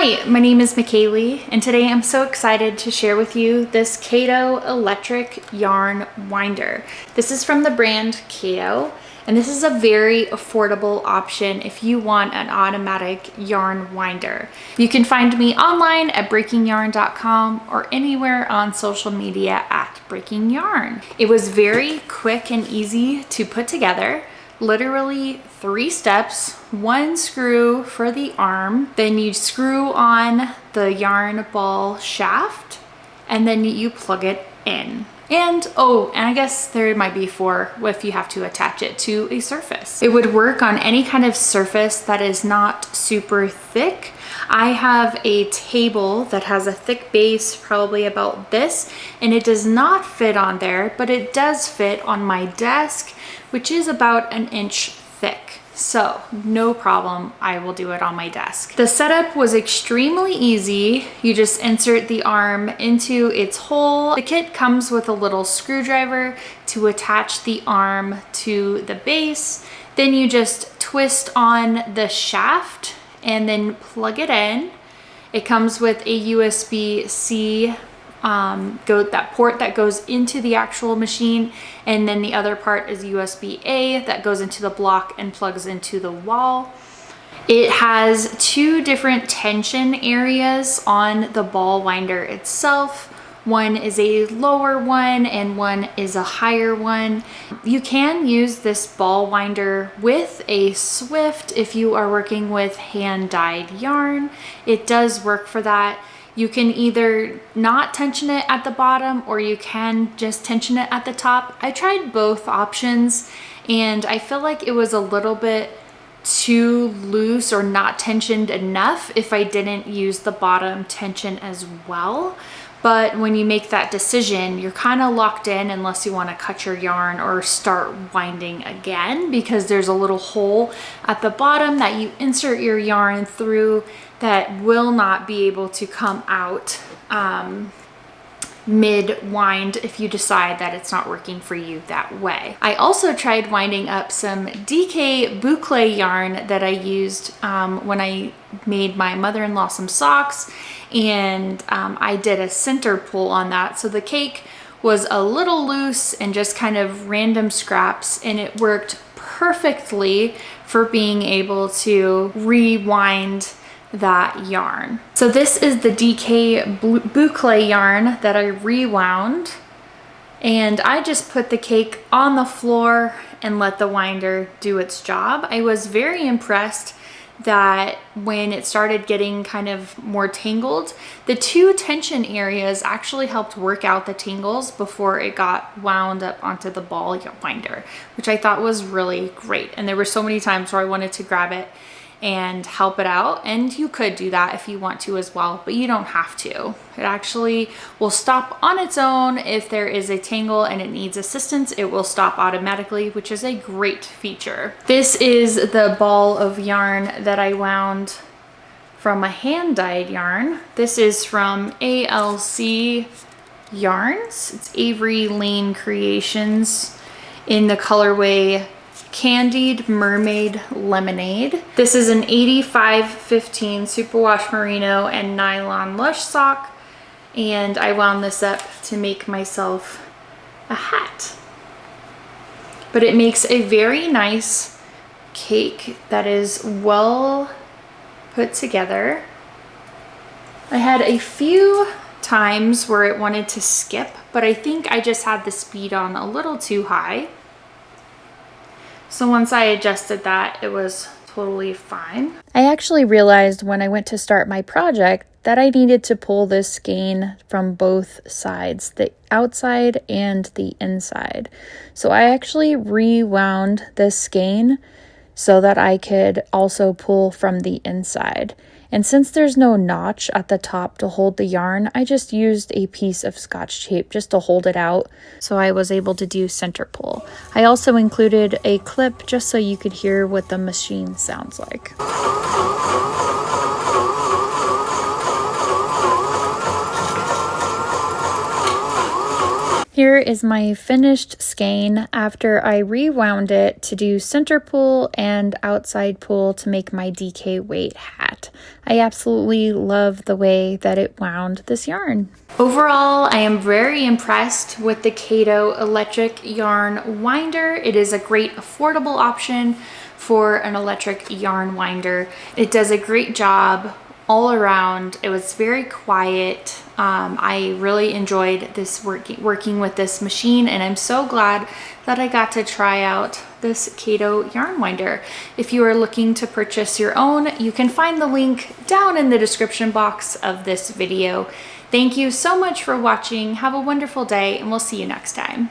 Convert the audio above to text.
Hi, my name is Michaeli, and today I'm so excited to share with you this Caydo Electric Yarn Winder. This is from the brand Caydo, and this is a very affordable option if you want an automatic yarn winder. You can find me online at breakingyarn.com or anywhere on social media at Breaking Yarn. It was very quick and easy to put together. Literally 3 steps, 1 screw for the arm, then you screw on the yarn ball shaft, and then you plug it in. And I guess there might be 4 if you have to attach it to a surface. It would work on any kind of surface that is not super thick. I have a table that has a thick base, probably about this, and it does not fit on there, but it does fit on my desk, which is about 1 inch thick. So no problem, I will do it on my desk. The setup was extremely easy. You just insert the arm into its hole. The kit comes with a little screwdriver to attach the arm to the base. Then you just twist on the shaft and then plug it in. It comes with a USB-C that port that goes into the actual machine, and then the other part is USB-A that goes into the block and plugs into the wall. It has 2 different tension areas on the ball winder itself. One is a lower one and one is a higher one. You can use this ball winder with a Swift if you are working with hand-dyed yarn. It does work for that. You can either not tension it at the bottom or you can just tension it at the top. I tried both options and I feel like it was a little bit too loose or not tensioned enough if I didn't use the bottom tension as well. But when you make that decision, you're kind of locked in unless you want to cut your yarn or start winding again, because there's a little hole at the bottom that you insert your yarn through that will not be able to come out mid-wind if you decide that it's not working for you that way. I also tried winding up some DK boucle yarn that I used when I made my mother-in-law some socks, and I did a center pull on that. So the cake was a little loose and just kind of random scraps, and it worked perfectly for being able to rewind that yarn. So this is the DK boucle yarn that I rewound, and I just put the cake on the floor and let the winder do its job. I was very impressed that when it started getting kind of more tangled, the 2 tension areas actually helped work out the tangles before it got wound up onto the ball winder, which I thought was really great. And there were so many times where I wanted to grab it and help it out, and you could do that if you want to as well, but you don't have to. It actually will stop on its own. If there is a tangle and it needs assistance, it will stop automatically, which is a great feature. This is the ball of yarn that I wound from a hand-dyed yarn. This is from ALC Yarns. It's Avery Lane Creations in the colorway Candied Mermaid Lemonade. This is an 85/15 superwash merino and nylon lush sock, and I wound this up to make myself a hat. But it makes a very nice cake that is well put together. I had a few times where it wanted to skip, but I think I just had the speed on a little too high. So once I adjusted that, it was totally fine. I actually realized when I went to start my project that I needed to pull this skein from both sides, the outside and the inside. So I actually rewound this skein so that I could also pull from the inside. And since there's no notch at the top to hold the yarn, I just used a piece of Scotch tape just to hold it out, so I was able to do center pull. I also included a clip just so you could hear what the machine sounds like. Here is my finished skein after I rewound it to do center pull and outside pull to make my DK weight hat. I absolutely love the way that it wound this yarn. Overall, I am very impressed with the Caydo Electric Yarn Winder. It is a great affordable option for an electric yarn winder. It does a great job all around. It was very quiet. I really enjoyed this working with this machine, and I'm so glad that I got to try out this Caydo yarn winder. If you are looking to purchase your own, you can find the link down in the description box of this video. Thank you so much for watching. Have a wonderful day, and we'll see you next time.